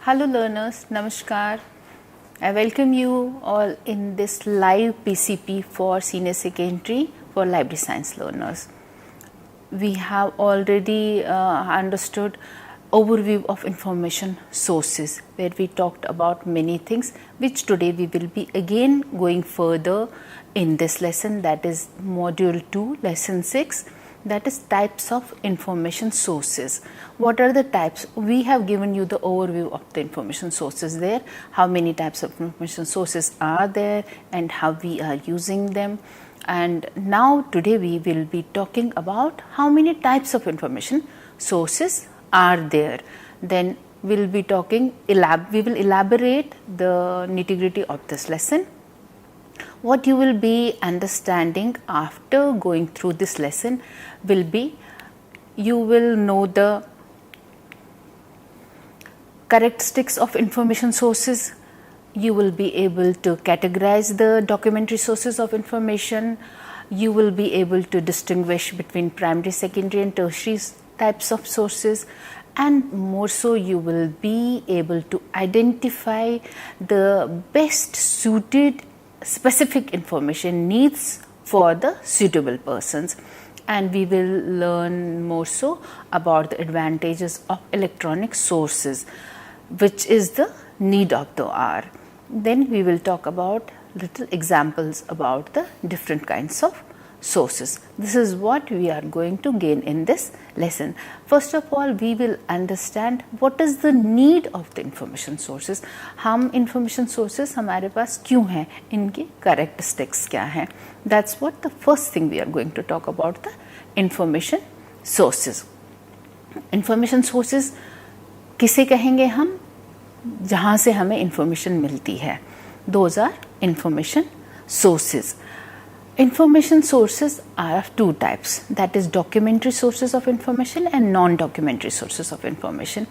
Hello learners, Namaskar. I welcome you all in this live PCP for Senior Secondary for Library Science learners. We have already understood overview of information sources where we talked about many things which today we will be again going further in this lesson, that is module 2 lesson 6, that is types of information sources. What are the types? We have given you the overview of the information sources there, how many types of information sources are there and how we are using them. And now today we will be talking about how many types of information sources are there. Then we will be talking, we will elaborate the nitty-gritty of this lesson. What you will be understanding after going through this lesson will be, you will know the characteristics of information sources, you will be able to categorize the documentary sources of information, you will be able to distinguish between primary, secondary and tertiary types of sources, and more so you will be able to identify the best suited specific information needs for the suitable persons. And we will learn more so about the advantages of electronic sources, which is the need of the hour. Then we will talk about little examples about the different kinds of sources. This is what we are going to gain in this lesson. First of all, we will understand what is the need of the information sources. हम information sources हमारे पास क्यों हैं, इनकी characteristics क्या हैं. That's what the first thing we are going to talk about, the information sources. Information sources किसे कहेंगे हम, जहाँ से हमें information मिलती है. Those are information sources. Information sources are of two types, that is documentary sources of information and non-documentary sources of information.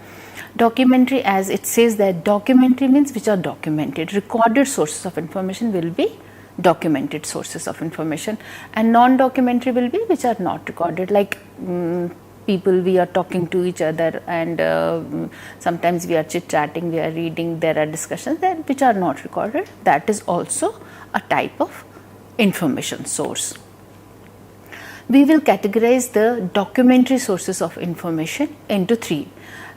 Documentary, as it says that documentary means which are documented. Recorded sources of information will be documented sources of information, and non-documentary will be which are not recorded, like people we are talking to each other, and sometimes we are chit-chatting, we are reading, there are discussions that which are not recorded. That is also a type of information source. We will categorize the documentary sources of information into three,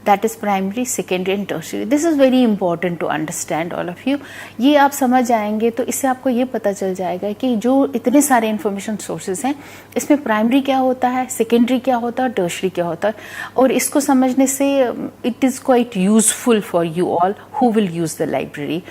that is primary, secondary and tertiary. This is very important to understand all of you. ये आप समझ आएंगे तो इससे आपको ये पता चल जाएगा कि जो इतने सारे information sources हैं, इसमें primary क्या होता है, secondary क्या होता है, tertiary क्या होता है, और इसको समझने से it is quite useful for you all who will use the library.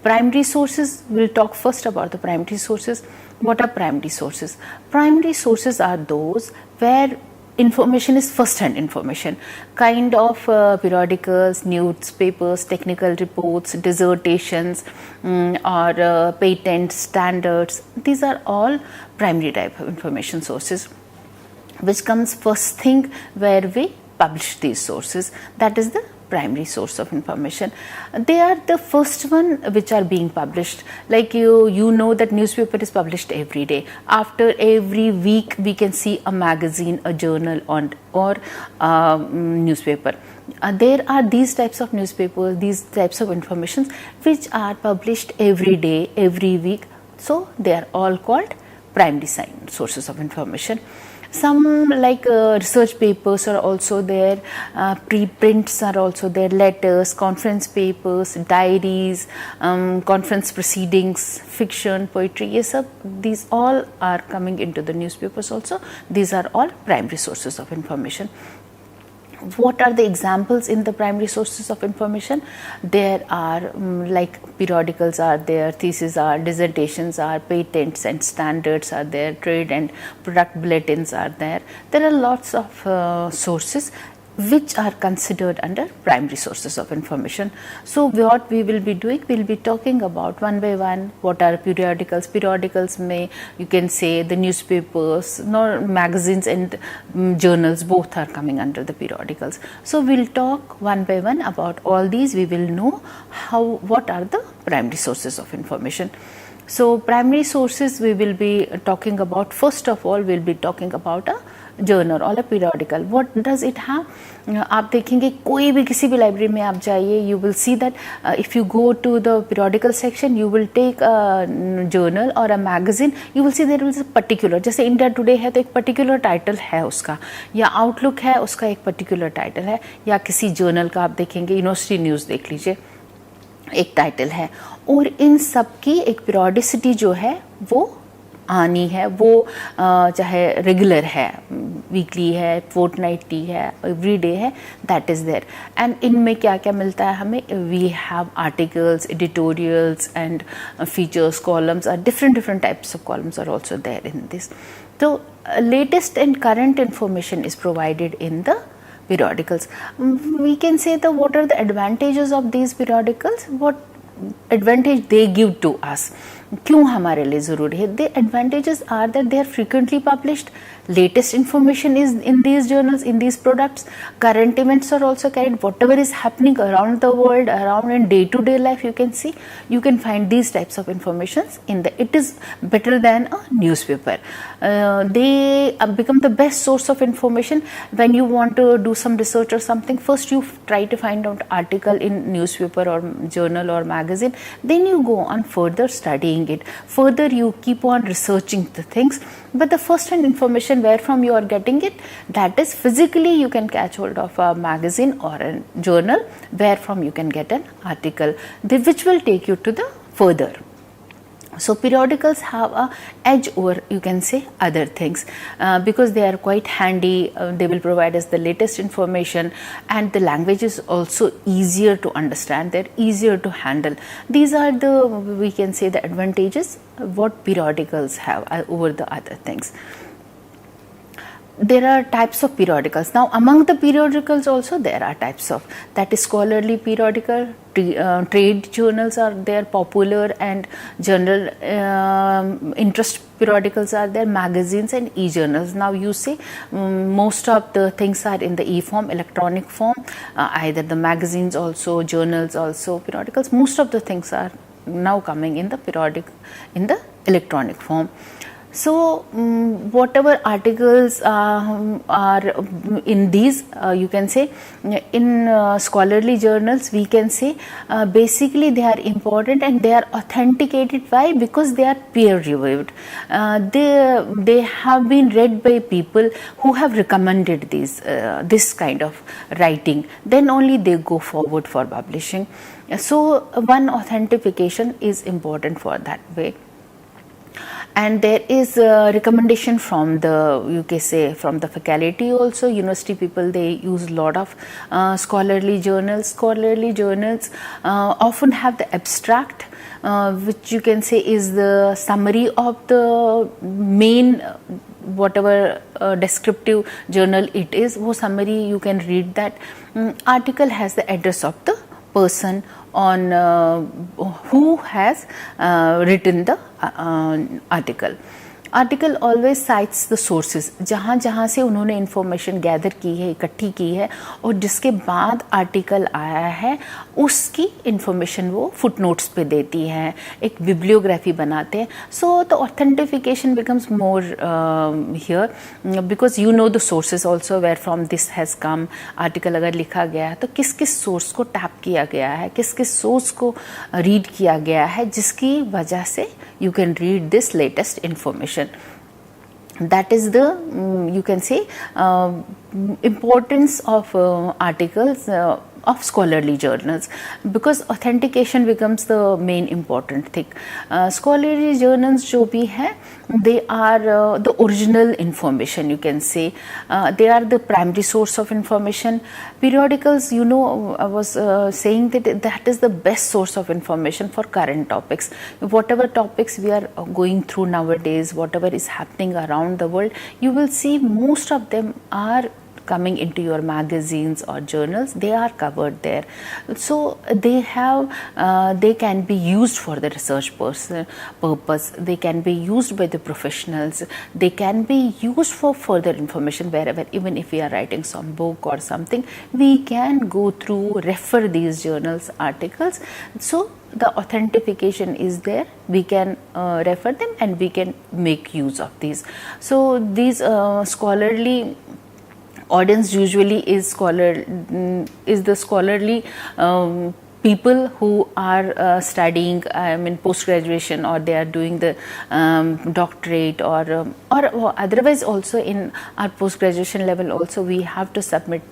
Primary sources, we'll talk first about the primary sources. What are primary sources? Primary sources are those where information is first-hand information, kind of periodicals, newspapers, technical reports, dissertations, or patents, standards. These are all primary type of information sources, which comes first thing where we publish these sources. That is the primary source of information. They are the first one which are being published. Like you know that newspaper is published every day. After every week we can see a magazine, a journal or newspaper. There are these types of newspapers, these types of informations which are published every day, every week. So they are all called primary sources of information. Some like research papers are also there, preprints are also there, letters, conference papers, diaries, conference proceedings, fiction, poetry, yes, these all are coming into the newspapers also. These are all primary sources of information. What are the examples in the primary sources of information? There are like periodicals are there, theses are, dissertations are, patents and standards are there, trade and product bulletins are there. There are lots of sources which are considered under primary sources of information. So what we will be doing, we will be talking about one by one what are periodicals. Periodicals may, you can say the newspapers, magazines and journals, both are coming under the periodicals. So we will talk one by one about all these. We will know what are the primary sources of information. So primary sources we will be talking about. First of all, we'll be talking about a journal or a periodical. What does it have? आप देखेंगे कोई भी किसी भी library में आप जाइए, you will see that if you go to the periodical section, you will take a journal or a magazine, you will see there is a particular, जैसे इंडिया टुडे है तो एक पर्टिकुलर टाइटल है उसका, या आउटलुक है उसका एक पर्टिकुलर टाइटल है, या किसी जर्नल का आप देखेंगे, यूनिवर्सिटी न्यूज़ देख लीजिए, एक टाइटल है, और इन सब की एक पीरियोडिसिटी जो है वो आनी है, वो चाहे रेगुलर है, वीकली है, फोर्टनाइटली है, एवरीडे है, दैट इज़ देयर. एंड इनमें क्या क्या मिलता है हमें? We have articles, editorials and features, columns are different types of columns are also there in this. तो latest and current information is provided in the periodicals. We can say that what are the advantages of these periodicals, what advantage they give to us, क्यों हमारे लिए ज़रूरी है. The advantages are that they are frequently published, latest information is in these journals, in these products, current events are also carried, whatever is happening around the world, around in day-to-day life, you can see, you can find these types of informations in the, it is better than a newspaper. They become the best source of information when you want to do some research or something. First you try to find out article in newspaper or journal or magazine, then you go on further studying it, further you keep on researching the things. But the first hand information where from you are getting it, that is physically you can catch hold of a magazine or a journal where from you can get an article, which will take you to the further. So periodicals have a edge over, you can say, other things because they are quite handy. They will provide us the latest information, and the language is also easier to understand, they're easier to handle. These are the, we can say, the advantages what periodicals have over the other things. There are types of periodicals. Now among the periodicals also there are types of, that is scholarly periodical, trade journals are there, popular and general interest periodicals are there, magazines and e-journals. Now you see most of the things are in the e-form, electronic form, either the magazines also, journals also, periodicals, most of the things are now coming in the periodic, in the electronic form. So whatever articles are in these, you can say in scholarly journals, we can say basically they are important and they are authenticated. Why? Because they are peer reviewed. They have been read by people who have recommended these this kind of writing. Then only they go forward for publishing. So one authentication is important for that way. And there is a recommendation from the, you can say, from the faculty also. University people, they use a lot of scholarly journals. Scholarly journals often have the abstract, which you can say is the summary of the main whatever descriptive journal it is. Wo summary you can read that. Article has the address of the person on who has written the article. Article always cites the sources, जहाँ जहाँ से उन्होंने information gather की है, इकट्ठी की है, और जिसके बाद article आया है उसकी information वो footnotes पे देती है, एक bibliography बनाते हैं. So the authentication becomes more here because you know the sources also where from this has come. Article अगर लिखा गया है तो किस किस source को tap किया गया है, किस किस source को read किया गया है, जिसकी वजह से you can read this latest information. That is the you can say importance of articles of scholarly journals, because authentication becomes the main important thing. Scholarly journals जो भी है, they are the original information, you can say. They are the primary source of information. Periodicals, you know, I was saying that that is the best source of information for current topics. Whatever topics we are going through nowadays, whatever is happening around the world, you will see most of them are coming into your magazines or journals. They are covered there. So they have they can be used for the research purpose. They can be used by the professionals. They can be used for further information wherever, even if we are writing some book or something, we can go through, refer these journals, articles. So the authentication is there, we can refer them and we can make use of these. So these scholarly audience usually is the scholarly people who are studying post graduation, or they are doing the doctorate, or otherwise also in our post graduation level also we have to submit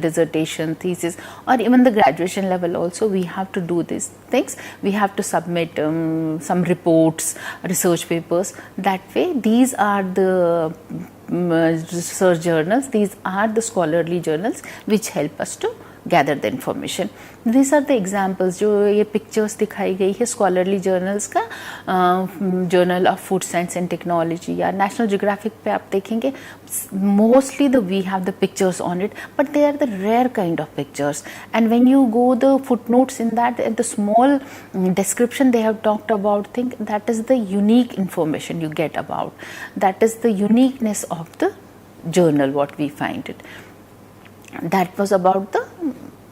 dissertation, thesis, or even the graduation level also we have to do these things. We have to submit some reports, research papers. That way these are the research journals, these are the scholarly journals which help us to gather the information. These are the examples. जो ये pictures दिखाई गई है scholarly journals का, Journal of Food Science and Technology या National Geographic पे आप देखेंगे, mostly we have the pictures on it, but they are the rare kind of pictures. And when you go the footnotes in that, the small description they have talked about thing, that is the unique information you get about. That is the uniqueness of the journal, what we find it. That was about the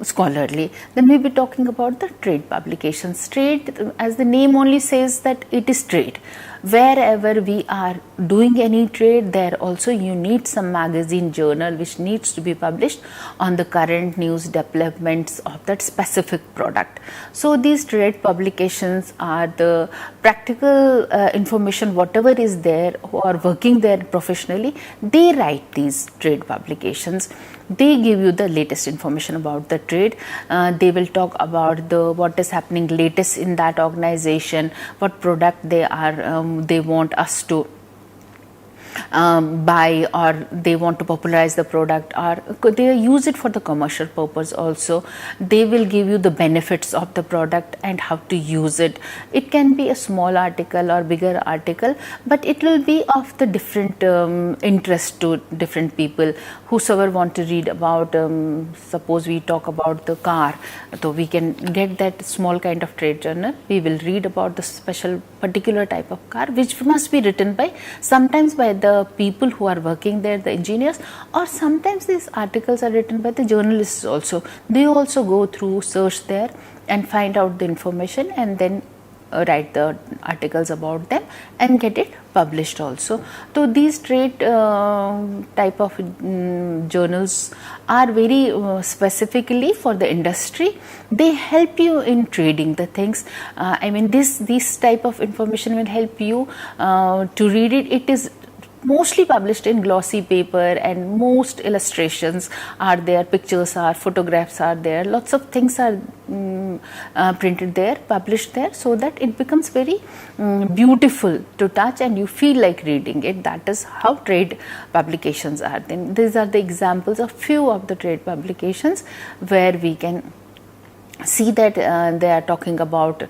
scholarly. Then we'll be talking about the trade publications. Trade, as the name only says, that it is trade. Wherever we are doing any trade, there also you need some magazine, journal which needs to be published on the current news developments of that specific product. So these trade publications are the practical information, whatever is there, who are working there professionally, they write these trade publications. They give you the latest information about the trade. They will talk about what is happening latest in that organization, what product they want us to buy, or they want to popularize the product, or they use it for the commercial purpose also. They will give you the benefits of the product and how to use it. It can be a small article or bigger article, but it will be of the different interest to different people. Whosoever want to read about, suppose we talk about the car, so we can get that small kind of trade journal. We will read about the special particular type of car, which must be written by, sometimes by the people who are working there, the engineers, or sometimes these articles are written by the journalists also. They also go through, search there and find out the information, and then write the articles about them and get it published also. So these trade type of journals are very specifically for the industry. They help you in trading the things. This type of information will help you to read it. It is mostly published in glossy paper, and most illustrations are there, pictures are, photographs are there, lots of things are printed there, published there, so that it becomes very beautiful to touch and you feel like reading it. That is how trade publications are. Then these are the examples of few of the trade publications where we can see that they are talking about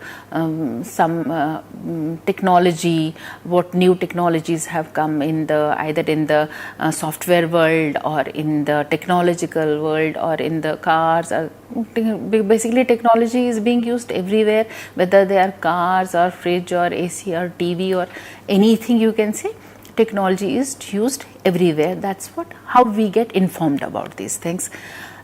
some technology, what new technologies have come in either in the software world, or in the technological world, or in the cars. Basically technology is being used everywhere, whether they are cars or fridge or AC or TV or anything, you can say technology is used everywhere. That's how we get informed about these things.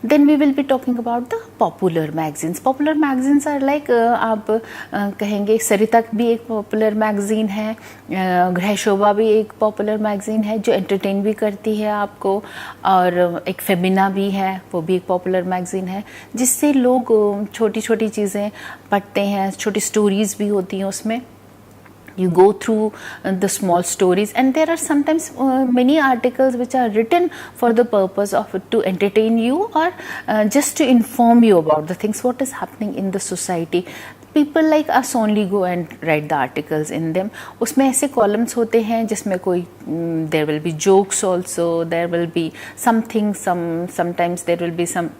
Then we will be talking about the popular magazines. Popular magazines are like आप कहेंगे सरिता भी एक popular magazine है, गृह शोभा भी एक popular magazine है जो entertain भी करती है आपको, और एक फेमिना भी है, वो भी एक popular magazine है जिससे लोग छोटी छोटी चीज़ें पढ़ते हैं, छोटी stories भी होती हैं उसमें. You go through the small stories, and there are sometimes many articles which are written for the purpose of to entertain you, or just to inform you about the things what is happening in the society. People like us only go and write the articles in them. उसमें ऐसे columns होते हैं जिसमें कोई there will be jokes also, there will be something, sometimes there will be some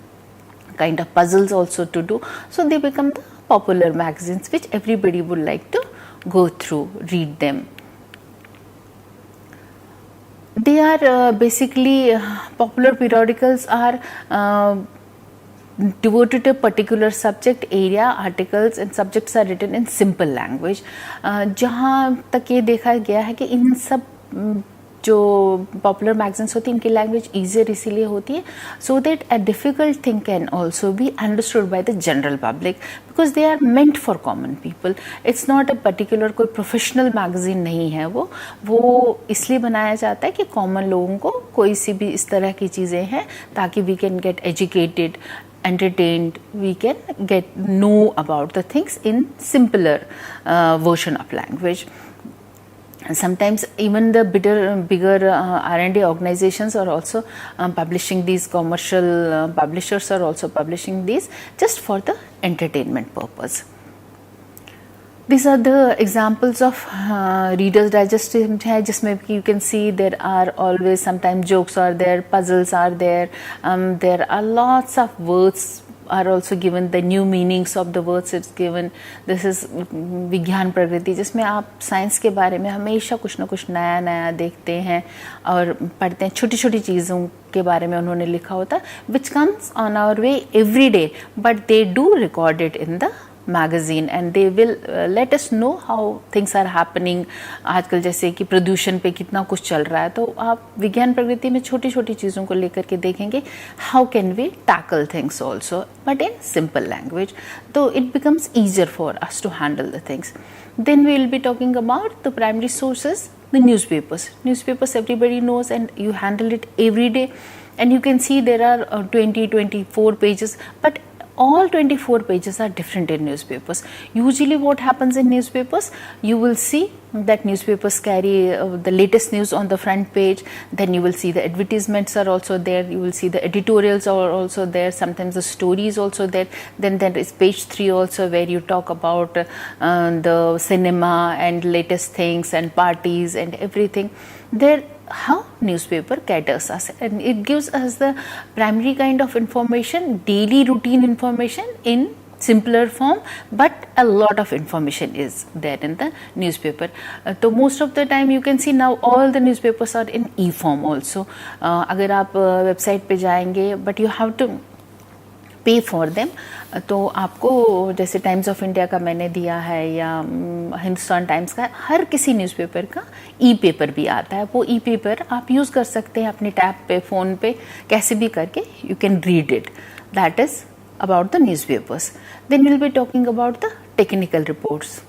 kind of puzzles also to do. So they become the popular magazines which everybody would like to go through, read them. They are basically popular periodicals are devoted to a particular subject area. Articles and subjects are written in simple language. जहाँ तक ये देखा गया है कि इन सब जो popular magazines होती हैं इनकी लैंग्वेज ईजियर इसीलिए होती है so that a difficult thing can also be understood by the general public because they are meant for common people. It's not a particular कोई प्रोफेशनल मैगजीन नहीं है वो इसलिए बनाया जाता है कि कॉमन लोगों को कोई सी भी इस तरह की चीज़ें हैं ताकि we can get educated, entertained, we can know about the things in simpler version of language. And sometimes even the bigger R&D organizations are also publishing these, commercial publishers are also publishing these just for the entertainment purpose. These are the examples of Reader's Digest है जिसमें you can see there are always sometimes jokes are there, puzzles are there, there are lots of words are also given, the new meanings of the words it's given. This is विज्ञान प्रगति जिसमें आप science के बारे में हमेशा कुछ ना कुछ नया नया देखते हैं और पढ़ते हैं. छोटी छोटी चीज़ों के बारे में उन्होंने लिखा होता है which comes on our way every day but they do record it in the magazine and they will let us know how things are happening. आजकल जैसे कि प्रदूषण पे कितना कुछ चल रहा है तो आप विज्ञान प्रगति में छोटी छोटी चीज़ों को लेकर के देखेंगे how can we tackle things also but in simple language, so it becomes easier for us to handle the things. Then we will be talking about the primary sources, the newspapers everybody knows and you handle it every day and you can see there are 24 pages but all 24 pages are different in newspapers. Usually what happens in newspapers, you will see that newspapers carry the latest news on the front page, then you will see the advertisements are also there, you will see the editorials are also there, sometimes the story is also there, then there is page 3 also where you talk about the cinema and latest things and parties and everything. There how newspaper caters us and it gives us the primary kind of information, daily routine information in simpler form but a lot of information is there in the newspaper. So most of the time you can see now all the newspapers are in e-form also. अगर आप website पे जाएंगे but you have to पे for them तो आपको जैसे times of India का मैंने दिया है या हिंदुस्तान टाइम्स का, हर किसी न्यूज़पेपर का ई पेपर भी आता है. वो ई पेपर आप यूज़ कर सकते हैं अपने टैब पे, फ़ोन पे, कैसे भी करके you can read it. That is about the newspapers. Then we'll be talking about the technical reports.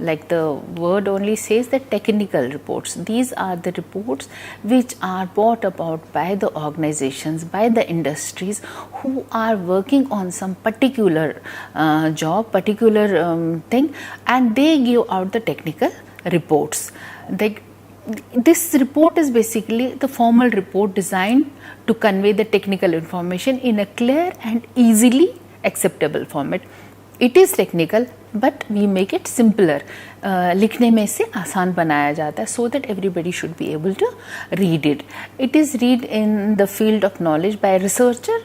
Like the word only says, the technical reports. These are the reports which are brought about by the organizations, by the industries who are working on some particular job, particular thing, and they give out the technical reports. This report is basically the formal report designed to convey the technical information in a clear and easily acceptable format. It is technical but we make it simpler. लिखने में इसे आसान बनाया जाता है so that everybody should be able to read it. It is read in the field of knowledge by a researcher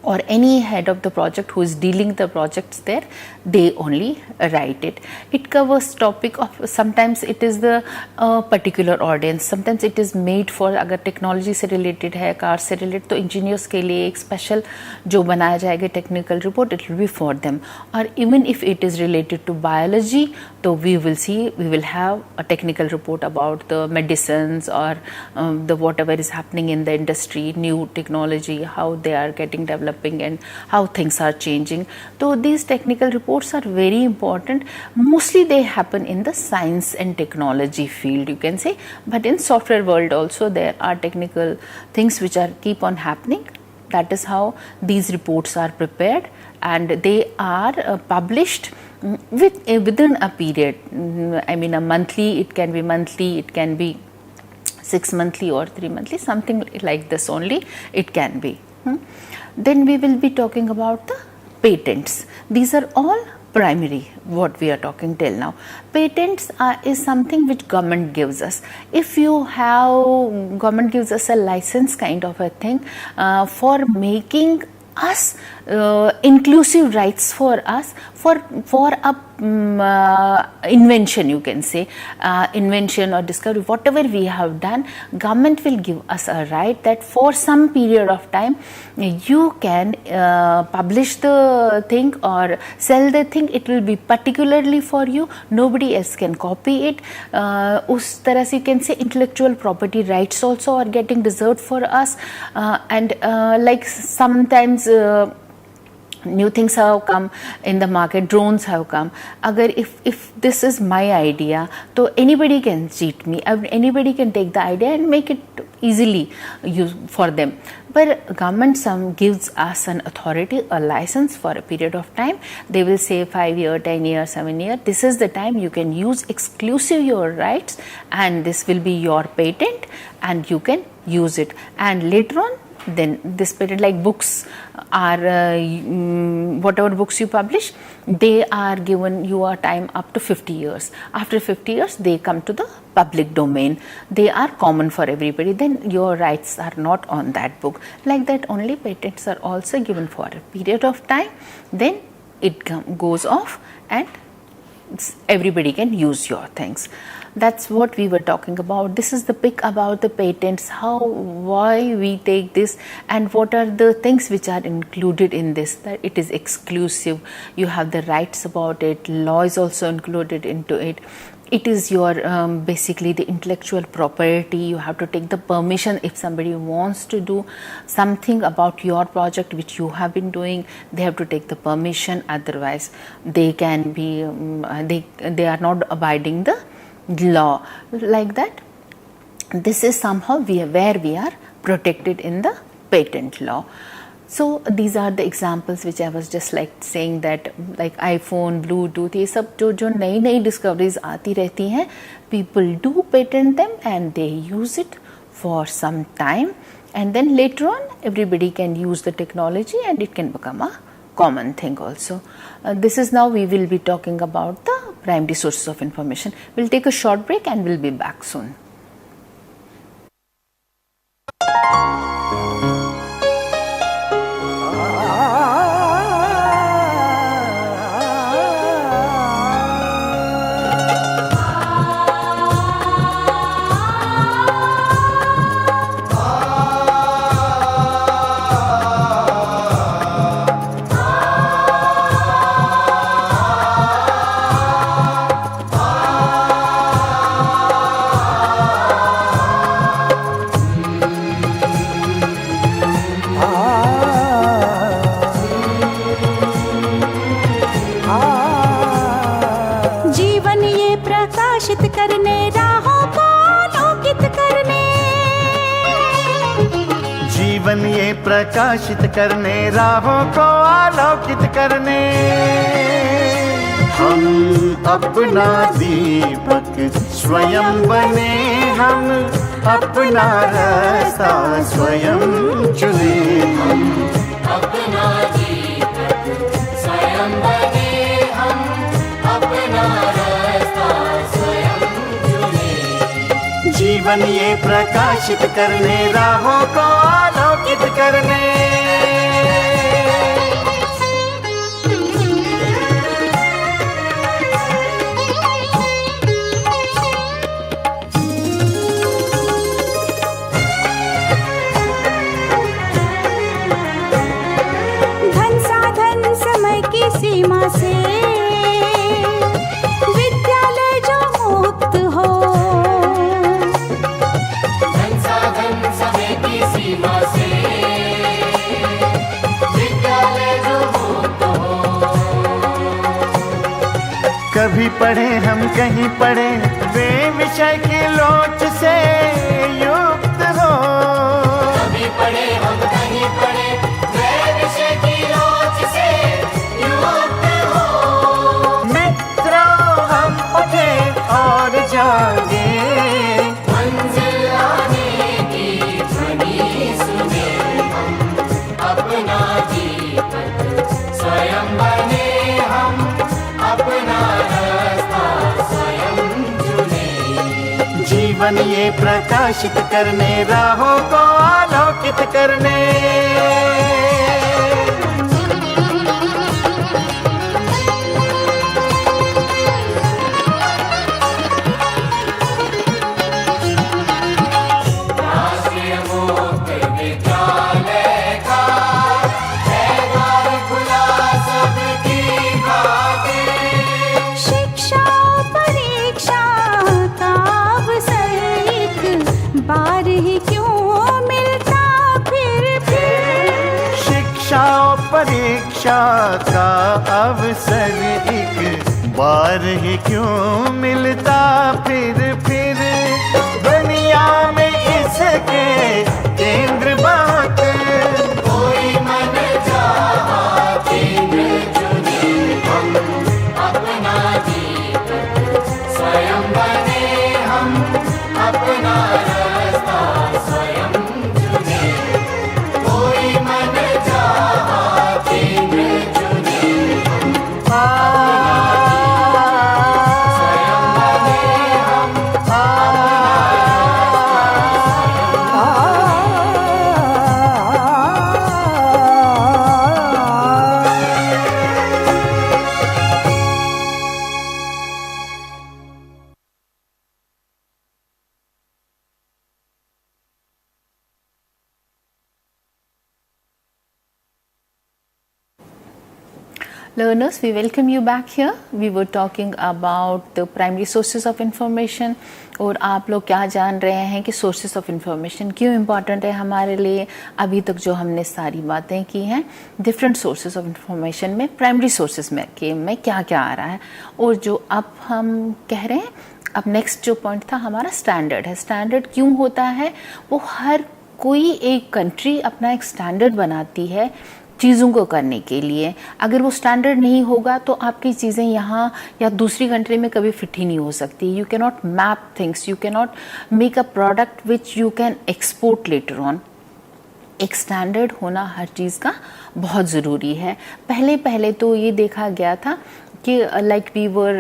or any head of the project who is dealing the projects there. They only write it. It covers topic of, sometimes it is the particular audience, sometimes it is made for, अगर technology से related है, car से related, तो engineers के लिए एक special जो बनाया जाएगा technical report, it will be for them. और even if it is related to biology तो we will have a technical report about the medicines और the whatever is happening in the industry, new technology, how they are getting developing and how things are changing. So these technical reports are very important. Mostly they happen in the science and technology field, you can say, but in software world also there are technical things which are keep on happening. That is how these reports are prepared and they are published within a period. I mean a monthly, it can be monthly, it can be 6 monthly or 3 monthly, something like this only it can be. Then we will be talking about the patents. These are all primary what we are talking till now. Patents is something which government gives us. If you have, government gives us a license kind of a thing for making us inclusive rights for us for a invention, you can say, invention or discovery, whatever we have done, government will give us a right that for some period of time you can publish the thing or sell the thing. It will be particularly for you, nobody else can copy it. Us tarah se you can say intellectual property rights also are getting reserved for us, and like sometimes new things have come in the market, drones have come. Agar if this is my idea, so anybody can cheat me, anybody can take the idea and make it easily use for them. But government gives us an authority, a license for a period of time. They will say 5 years, 10 years, 7 years. This is the time you can use exclusive your rights, and this will be your patent, and you can use it. And later on, then this patent, like books are whatever books you publish, they are given you a time up to 50 years. After 50 years they come to the public domain, they are common for everybody, then your rights are not on that book. Like that only patents are also given for a period of time, then it goes off and everybody can use your things. That's what we were talking about. This is the pick about the patents, why we take this, and what are the things which are included in this. That it is exclusive, you have the rights about it, law is also included into it. It is your basically the intellectual property. You have to take the permission if somebody wants to do something about your project which you have been doing. They have to take the permission, otherwise they can be they are not abiding the law. Like that, this is somehow where we are protected in the patent law. So these are the examples which I was just like saying, that like iPhone, Bluetooth, ये सब जो नई discoveries आती रहती हैं, people do patent them and they use it for some time, and then later on everybody can use the technology and it can become a common thing also. This is now we will be talking about the primary sources of information. We'll take a short break and we'll be back soon. प्रकाशित करने, राहों को आलोकित करने, हम अपना दीपक स्वयं बने, हम अपना रास्ता स्वयं चुने, हम अपना दीपक स्वयं बने, हम अपना रास्ता स्वयं चुने। जीवन ये प्रकाशित करने, राहों को आलोकित करने। धन साधन समय की सीमा से विद्यालय जो मुक्त हो, धन साधन समय की सीमा से विद्यालय जो मुक्त हो। कभी पढ़े हम कहीं पढ़े, वे विषय की लोच से युक्त हो, कभी पढ़े हम कहीं पढ़े, वे विषय की लोच से युक्त हो। मित्रों हम उठे और जागे, मंजिल आने की ध्वनि सुने, हम अपना दीपक स्वयं बने, हम अपना रास्ता स्वयं चुने। जीवन ये प्रकाशित करने, राहों को आलोकित करने। शिक्षा परीक्षा का अवसर एक बार ही क्यों मिलता फिर शिक्षा और परीक्षा का अवसर एक बार ही क्यों मिलता फिर दुनिया में इसके केंद्र बहुत कोई मन चाहा केंद्र चुने हम अपना दीपक स्वयं बने हम अपना रास्ता स्वयं चुने कोई मन चाहा केंद्र चुने स्वयं बने हम Learners, we welcome you back here. We were talking about the primary sources of information और आप लोग क्या जान रहे हैं कि sources of information क्यों important है हमारे लिए. अभी तक जो हमने सारी बातें की हैं different sources of information में primary sources में क्या क्या आ रहा है और जो अब हम कह रहे हैं अब next जो point था हमारा standard है. standard क्यों होता है? वो हर कोई एक country अपना एक standard बनाती है चीज़ों को करने के लिए. अगर वो स्टैंडर्ड नहीं होगा तो आपकी चीज़ें यहाँ या दूसरी कंट्री में कभी फिट ही नहीं हो सकती. You can not map things, you can not make a product which you can export later on. एक स्टैंडर्ड होना हर चीज़ का बहुत ज़रूरी है. पहले तो ये देखा गया था कि like we were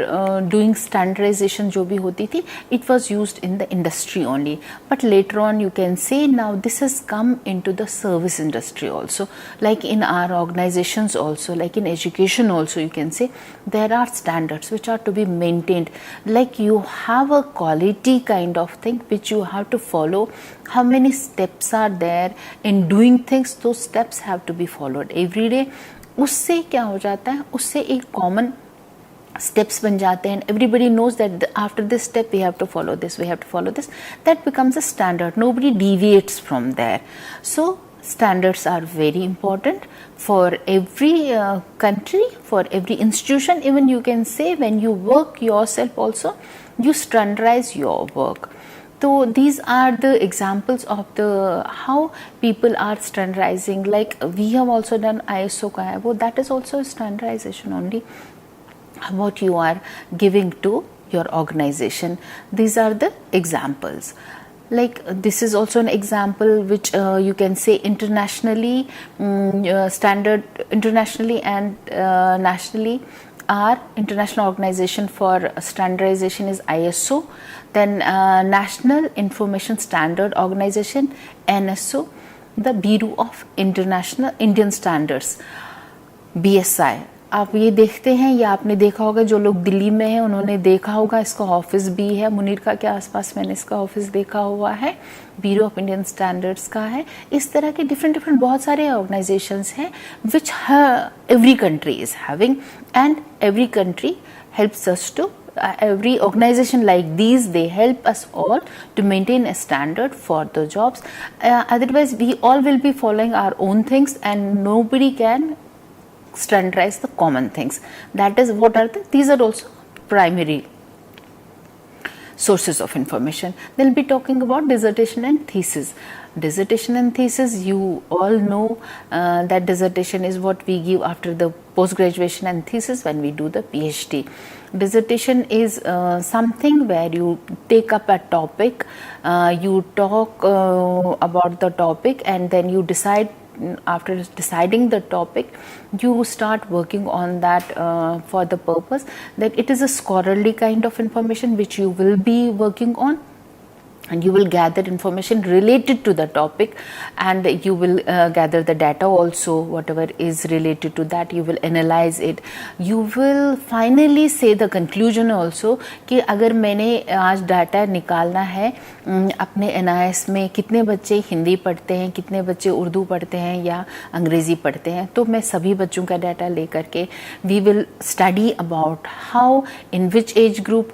doing standardization जो भी होती थी it was used in the industry only, but later on you can say now this has come into the service industry also, like in our organizations also, like in education also. You can say there are standards which are to be maintained, like you have a quality kind of thing which you have to follow. How many steps are there in doing things? Those steps have to be followed every day. उससे क्या हो जाता है, उससे एक common steps बन जाते हैं. Everybody knows that after this step we have to follow this, we have to follow this. That becomes a standard. Nobody deviates from there. So standards are very important for every country, for every institution. Even you can say when you work yourself also, you standardize your work. So these are the examples of the how people are standardizing. Like we have also done ISO का है वो, that is also standardization only. What you are giving to your organization. These are the examples. Like this is also an example which you can say internationally, standard internationally and nationally. Our international organization for standardization is ISO. Then National Information Standard Organization, NSO. The Bureau of Indian Standards, BSI. आप ये देखते हैं या आपने देखा होगा, जो लोग दिल्ली में हैं उन्होंने देखा होगा इसका ऑफिस भी है. मुनीरका के आसपास मैंने इसका ऑफिस देखा हुआ है. ब्यूरो ऑफ इंडियन स्टैंडर्ड्स का है. इस तरह के डिफरेंट बहुत सारे ऑर्गेनाइजेशंस हैं which every country is having and every country helps us to every organization like these, they help us all to maintain a standard for the jobs. Otherwise we all will be following our own things and nobody can standardize the common things. That is what are these are also primary sources of information. They'll be talking about dissertation and thesis. Dissertation and thesis, you all know that dissertation is what we give after the post graduation, and thesis when we do the PhD. Dissertation is something where you take up a topic, you talk about the topic, and then you decide. After deciding the topic, you start working on that for the purpose that it is a scholarly kind of information which you will be working on. and you will gather information related to the topic, and you will gather the data also, whatever is related to that. You will analyze it. You will finally say the conclusion also कि अगर मैंने आज data निकालना है अपने NIS में कितने बच्चे हिंदी पढ़ते हैं, कितने बच्चे उर्दू पढ़ते हैं या अंग्रेज़ी पढ़ते हैं, तो मैं सभी बच्चों का डाटा लेकर के we will study about how in which age group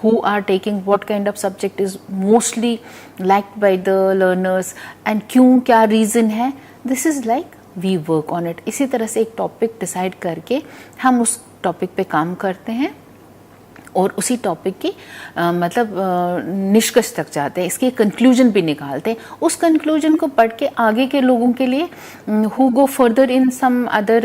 who are taking what kind of subject is mostly liked by the learners and क्यों, क्या reason है. This is like we work on it. इसी तरह से एक topic decide करके हम उस topic पे काम करते हैं और उसी टॉपिक की मतलब निष्कर्ष तक जाते हैं, इसके कंक्लूजन भी निकालते हैं. उस कंक्लूजन को पढ़ के आगे के लोगों के लिए who go further in some other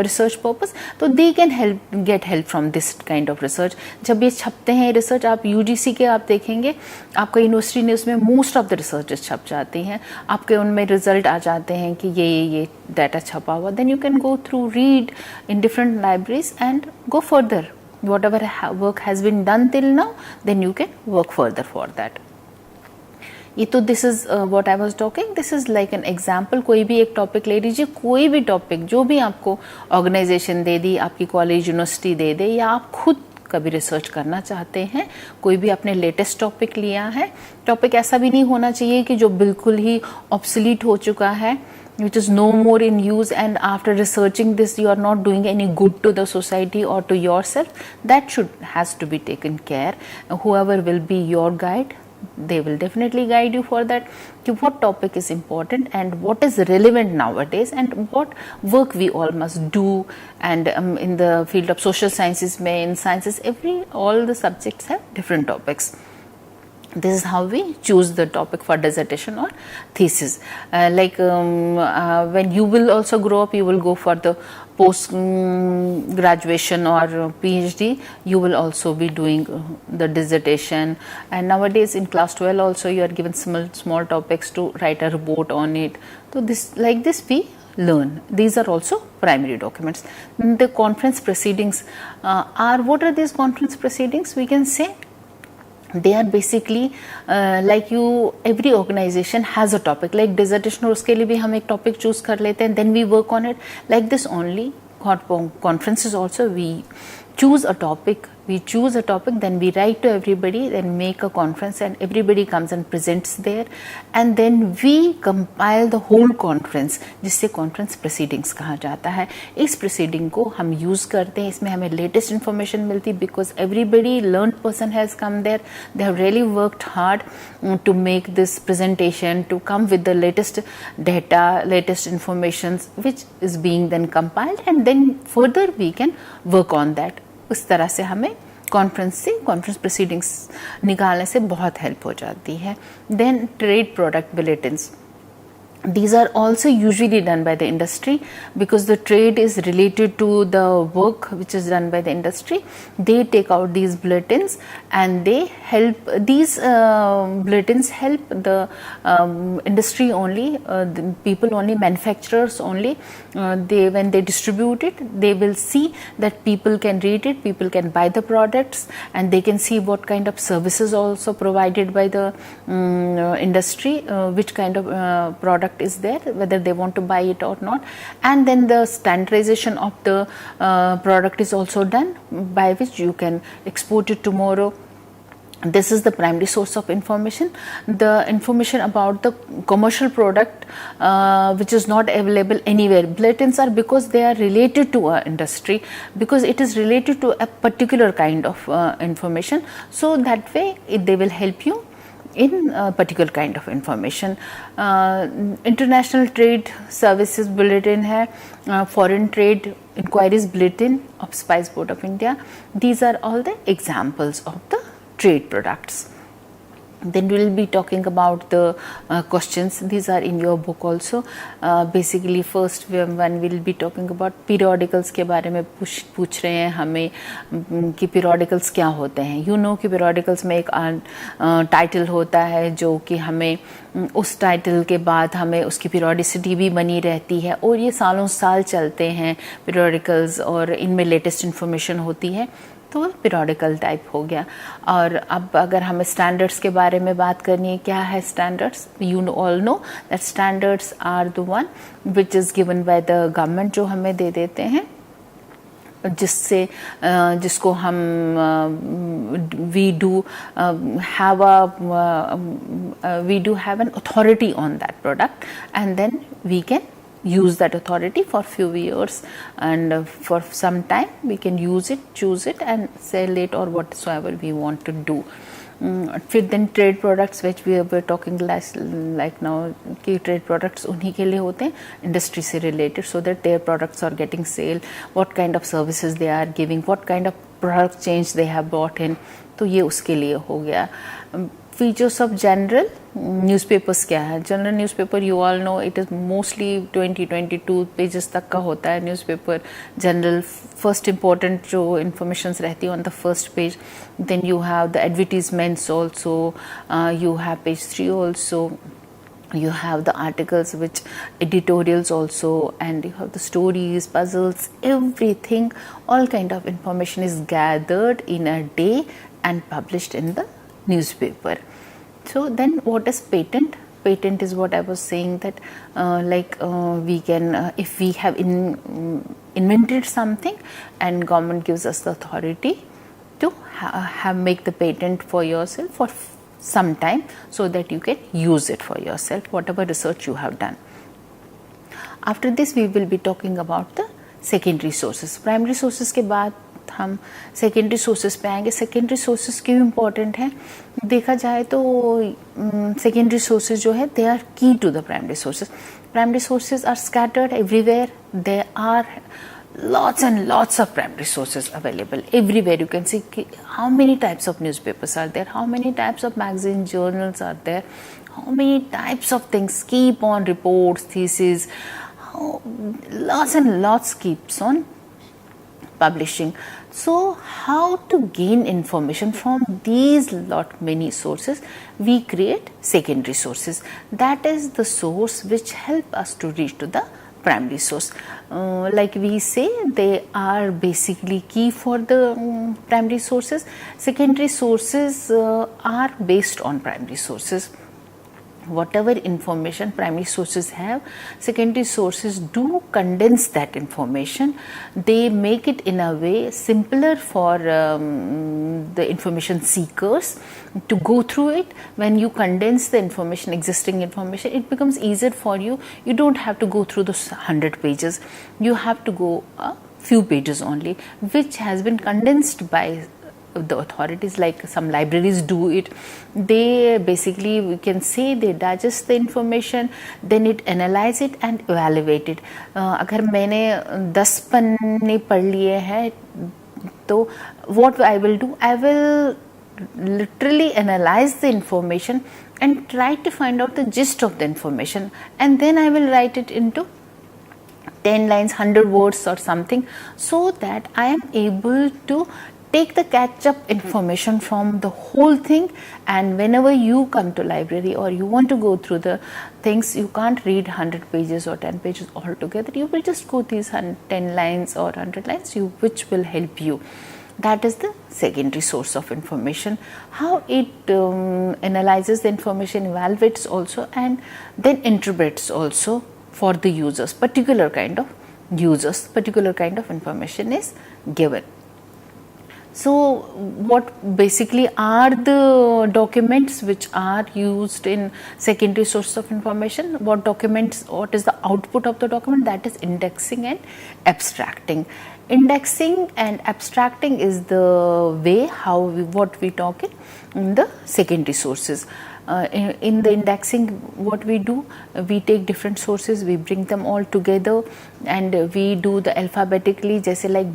research purpose, तो they can get help from this kind of research. जब ये छपते हैं रिसर्च, आप UGC के आप देखेंगे, आपका यूनिवर्सिटी ने उसमें मोस्ट ऑफ द रिसर्चेस छप जाती हैं, आपके उनमें रिजल्ट आ जाते हैं कि ये डाटा छपा हुआ. Then you can go through, read in different libraries and go further. Whatever work has been done till now, then you can work further for that. ये तो this is what I was talking. This is like an example. कोई भी एक topic ले लीजिए, कोई भी topic जो भी आपको ऑर्गेनाइजेशन दे दी, आपकी कॉलेज यूनिवर्सिटी दे दे, या आप खुद कभी रिसर्च करना चाहते हैं, कोई भी आपने लेटेस्ट टॉपिक लिया है. टॉपिक ऐसा भी नहीं होना चाहिए कि जो बिल्कुल ही ऑब्सलीट हो चुका है, which is no more in use, and after researching this you are not doing any good to the society or to yourself. That has to be taken care. Whoever will be your guide, they will definitely guide you for that, कि what topic is important and what is relevant nowadays and what work we all must do. And in the field of social sciences, in sciences, all the subjects have different topics. This is how we choose the topic for dissertation or thesis. When you will also grow up, you will go for the post graduation or PhD. You will also be doing the dissertation, and nowadays in class 12 also you are given small topics to write a report on it. So this we learn. These are also primary documents. The conference proceedings what are these conference proceedings? We can say they are basically every organization has a topic, like dissertation, और उसके लिए भी हम एक topic choose कर लेते हैं, then we work on it. Like this only conferences also, we choose a topic, then we write to everybody, then make a conference and everybody comes and presents there, and then we compile the whole conference, जिससे conference proceedings कहा जाता है. इस proceeding को हम use करते हैं, इसमें हमें latest information मिलती, because everybody learned person has come there, they have really worked hard to make this presentation, to come with the latest data, latest informations, which is being then compiled, and then further we can work on that. उस तरह से हमें conference proceedings निकालने से बहुत help हो जाती है. Then trade product bulletins, these are also usually done by the industry, because the trade is related to the work which is done by the industry. They take out these bulletins and they help, these bulletins help the industry only, the people only, manufacturers only. When they distribute it, they will see that people can read it, people can buy the products, and they can see what kind of services also provided by the industry, which kind of product is there, whether they want to buy it or not. And then the standardization of the product is also done, by which you can export it tomorrow. This is the primary source of information. The information about the commercial product which is not available anywhere. Bulletins are because they are related to our industry, because it is related to a particular kind of information. So that way they will help you in a particular kind of information. International trade services bulletin है, foreign trade inquiries bulletin of Spice Board of India. These are all the examples of the trade products. Then we will be talking about the questions. These are in your book also. Basically first one we will be talking about periodicals के बारे में पूछ रहे हैं हमें कि periodicals क्या होते हैं. You know कि periodicals में एक टाइटल होता है जो कि हमें उस टाइटल के बाद हमें उसकी periodicity भी बनी रहती है, और ये सालों साल चलते हैं periodicals, और इनमें लेटेस्ट इन्फॉर्मेशन होती है. तो वो पीरियोडिकल टाइप हो गया। और अब अगर हमें स्टैंडर्ड्स के बारे में बात करनी है, क्या है standards? You all know that standards are the one which is given by the government, जो हमें दे देते हैं, जिससे जिसको हम we do have an authority on that product, and then we can use that authority for few years, and for some time we can use it, choose it and sell it or whatsoever we want to do. फिर then trade products which we were talking like now कि trade products उन्हीं के लिए होते हैं industry से related, so that their products are getting sale, what kind of services they are giving, what kind of product change they have brought in, तो ये उसके लिए हो गया। फीचर्स ऑफ जनरल न्यूज़पेपर्स क्या है? General newspaper you all know it is mostly 20-22 pages तक का होता है न्यूज़पेपर जनरल। फर्स्ट इम्पोर्टेंट जो इंफॉर्मेशंस रहती है on the first page, then you have the advertisements also, you have page 3 also, you have the articles, which editorials also, and you have the stories, puzzles, everything, all kind of information is gathered in a day and published in the newspaper. So then what is patent? Patent is what I was saying, that we can if we have invented something and government gives us the authority to make the patent for yourself for some time, so that you can use it for yourself, whatever research you have done. After this we will be talking about the secondary sources. Primary sources के बाद हम secondary sources पे आएंगे। secondary sources क्यों important है? देखा जाए तो secondary sources जो है they are key to the primary sources. Primary sources are scattered everywhere. There are lots and lots of primary sources available everywhere. You can see how many types of newspapers are there, how many types of magazine journals are there, how many types of things keep on, reports, theses, lots and lots keeps on publishing. So how to gain information from these many sources? We create secondary sources. That is the source which help us to reach to the primary source. Like we say, they are basically key for the primary sources. Secondary sources are based on primary sources. Whatever information primary sources have, secondary sources do condense that information. They make it in a way simpler for the information seekers to go through it. When you condense the information, existing information, it becomes easier for you. You don't have to go through those 100 pages. You have to go a few pages only, which has been condensed by the authorities, like some libraries do it. They basically, we can say, they digest the information, then it analyze it and evaluate it. अगर मैंने 10 पन्ने पढ़ लिए हैं तो what I will do, I will literally analyze the information and try to find out the gist of the information, and then I will write it into 10 lines, 100 words or something, so that I am able to take the catch-up information from the whole thing. And whenever you come to library or you want to go through the things, you can't read 100 pages or 10 pages altogether. You will just go these 10 lines or 100 lines, which will help you. That is the secondary source of information. How it analyzes the information, evaluates also, and then interprets also for the users. Particular kind of users, particular kind of information is given. So what basically are the documents which are used in secondary source of information? What documents, what is the output of the document? That is indexing and abstracting. Indexing and abstracting is the way how what we talk in the secondary sources. In the indexing, what we do, we take different sources, we bring them all together, and we do the alphabetically, जैसे like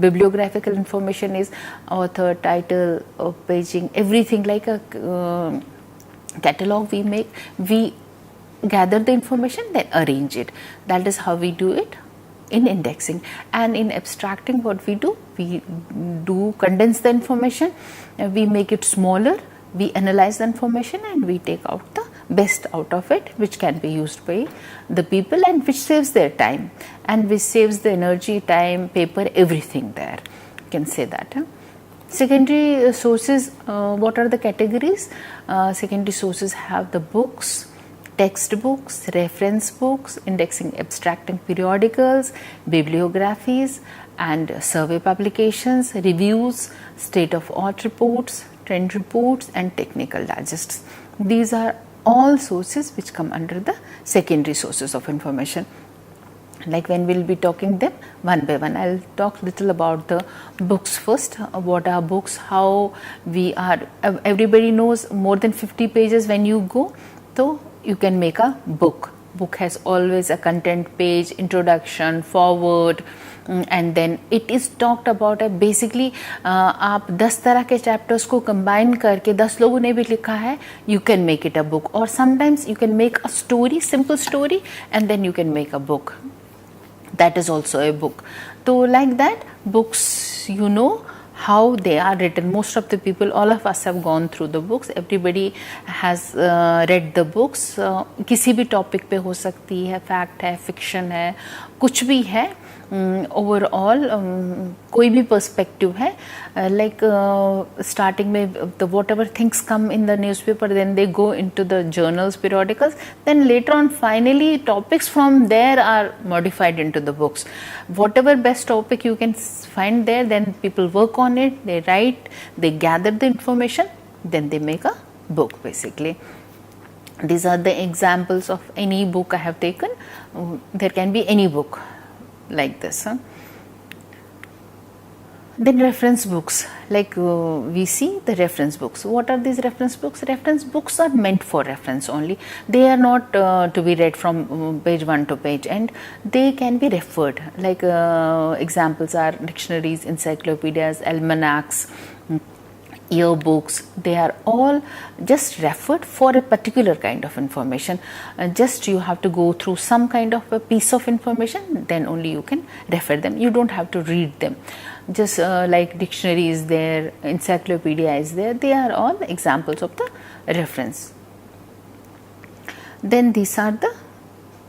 bibliographical information is author, title, paging, everything like a catalog we make. We gather the information, then arrange it. That is how we do it in indexing. And in abstracting, what we do condense the information, we make it smaller, we analyze the information, and we take out the best out of it, which can be used by the people and which saves their time and which saves the energy, time, paper, everything there. can say that. Secondary sources, what are the categories? Secondary sources have the books, textbooks, reference books, indexing abstracting periodicals, bibliographies and survey publications, reviews, state of art reports, trend reports and technical digests. These are all sources which come under the secondary sources of information. Like when we'll be talking them one by one, I'll talk little about the books first. What are books? How we are, everybody knows more than 50 pages when you go, so you can make a book. Book has always a content page, introduction, forward, and then it is talked about. Basically आप 10 तरह के chapters को combine करके 10 लोगों ने भी लिखा है, you can make it a book. Or sometimes you can make a story, simple story, and then you can make a book. That is also a book. So like that, books, you know how they are written. Most of the people, all of us have gone through the books. Everybody has read the books. किसी भी topic पे हो सकती है, fact है, fiction है, कुछ भी है. Overall कोई भी perspective है, like starting में the whatever things come in the newspaper, then they go into the journals, periodicals, then later on finally topics from there are modified into the books. Whatever best topic you can find there, then people work on it, they write, they gather the information, then they make a book basically. These are the examples of any book I have taken. There can be any book like this. Then reference books, like we see the reference books. What are these reference books? Reference books are meant for reference only. They are not to be read from page 1 to page end. They can be referred. Like examples are dictionaries, encyclopedias, almanacs, yearbooks. They are all just referred for a particular kind of information. Just you have to go through some kind of a piece of information, then only you can refer them. You don't have to read them. Just like dictionary is there, encyclopedia is there, they are all examples of the reference. Then these are the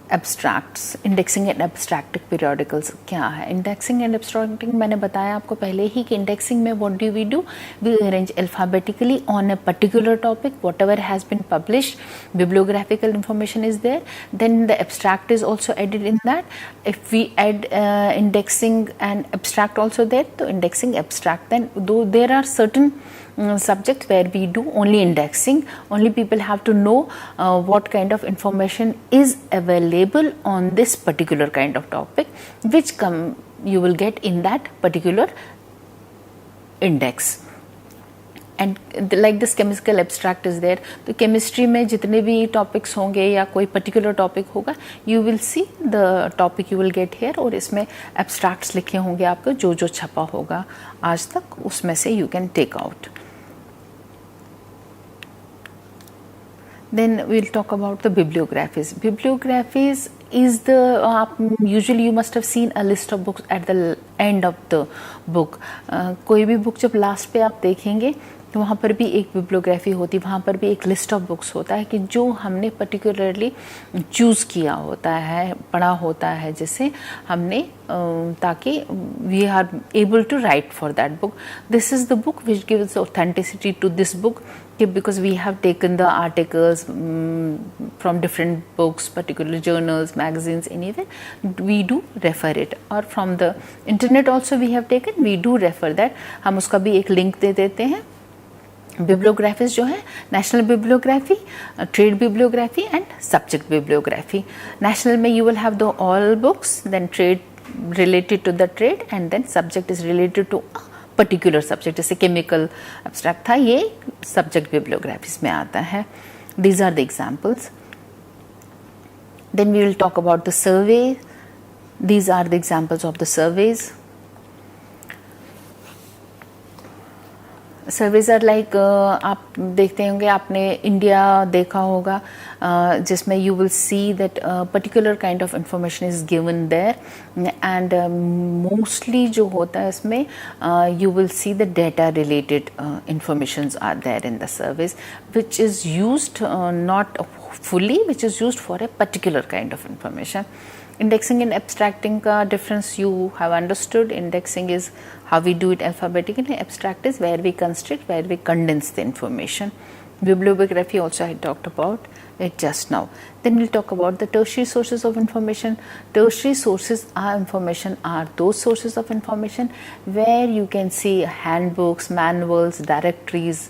abstracts. Indexing and abstracting periodicals क्या है? Indexing and abstracting मैंने बताया आपको पहले ही कि indexing में what do? We arrange alphabetically on a particular topic, whatever has been published, bibliographical information is there. Then the abstract is also added in that. If we add indexing and abstract also there, so indexing, abstract, then though there are certain subjects where we do only indexing, only people have to know what kind of information is available on this particular kind of topic, which you will get in that particular index. And like this chemical abstract is there, तो chemistry में जितने भी topics होंगे या कोई particular topic होगा, you will see the topic you will get here, और इसमें abstracts लिखे होंगे आपको जो जो छपा होगा आज तक, उसमें से you can take out. Then we'll talk about the bibliographies. Bibliographies is the usually you must have seen a list of books at the end of the book. कोई भी book जब last पे आप देखेंगे तो वहाँ पर भी एक बिब्लियोग्राफी होती है, वहाँ पर भी एक लिस्ट ऑफ बुक्स होता है कि जो हमने पर्टिकुलरली चूज़ किया होता है, पढ़ा होता है, जिसे हमने ताकि we are able to write for that book. This is the book which gives authenticity to this book, because we have taken the articles from different books, particular journals, magazines, anywhere, we do refer it. Or from the internet also we have taken, we do refer that. हम उसका भी एक link दे देते हैं. Bibliographies जो है, national bibliography, trade bibliography and subject bibliography. National में you will have the all books, then trade related to the trade, and then subject is related to particular subject. जैसे केमिकल एब्स्ट्रैक्ट था, ये subject bibliographies में आता है. These are the examples. Then we will talk about the survey. These are the examples of the surveys. Surveys are like, आप देखते होंगे, आपने इंडिया देखा होगा, जिसमें you will see that a particular kind of information is given there, and mostly जो होता है इसमें you will see the data related informations are there in the service, which is used not fully, which is used for a particular kind of information. Indexing and abstracting का difference you have understood. Indexing is how we do it alphabetically. Abstract is where we constrict, where we condense the information. Bibliography also I talked about it just now. Then we'll talk about the tertiary sources of information. Tertiary sources are information are those sources of information where you can see handbooks, manuals, directories,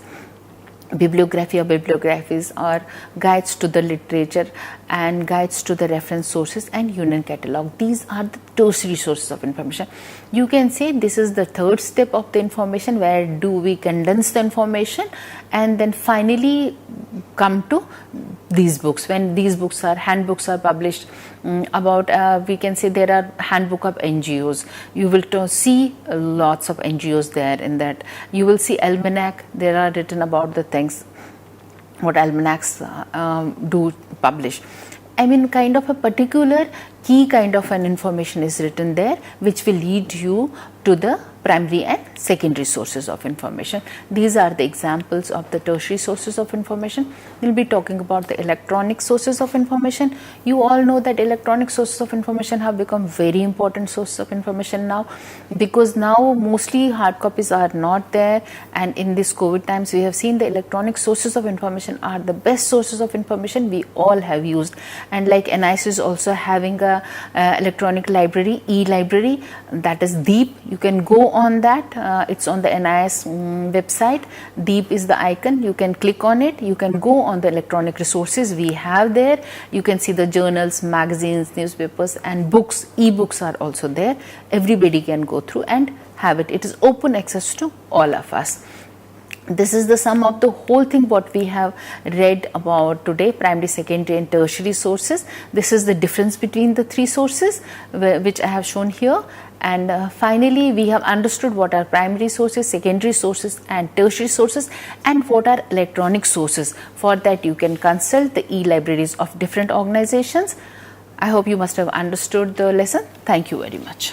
bibliography or bibliographies, or guides to the literature and guides to the reference sources and union catalog. These are the tertiary sources of information. You can say this is the third step of the information, where do we condense the information and then finally come to these books. When these books are handbooks are published about we can say there are handbook of NGOs. You will see lots of NGOs there in that. You will see almanac. There are written about the things what almanacs do publish. I mean, kind of a particular key kind of an information is written there, which will lead you to the primary and secondary sources of information. These are the examples of the tertiary sources of information. We'll be talking about the electronic sources of information. You all know that electronic sources of information have become very important sources of information now, because now mostly hard copies are not there, and in this COVID times we have seen the electronic sources of information are the best sources of information we all have used. And like NIS is also having a electronic library, e-library, that is Deep. You can go on that, it's on the NIS website. Deep is the icon, you can click on it, you can go on the electronic resources we have there. You can see the journals, magazines, newspapers and books. E-books are also there. Everybody can go through and have it. It is open access to all of us. This is the sum of the whole thing what we have read about today: primary, secondary and tertiary sources. This is the difference between the three sources which I have shown here. And finally we have understood what are primary sources, secondary sources and tertiary sources, and what are electronic sources. For that you can consult the e-libraries of different organizations. I hope you must have understood the lesson. Thank you very much.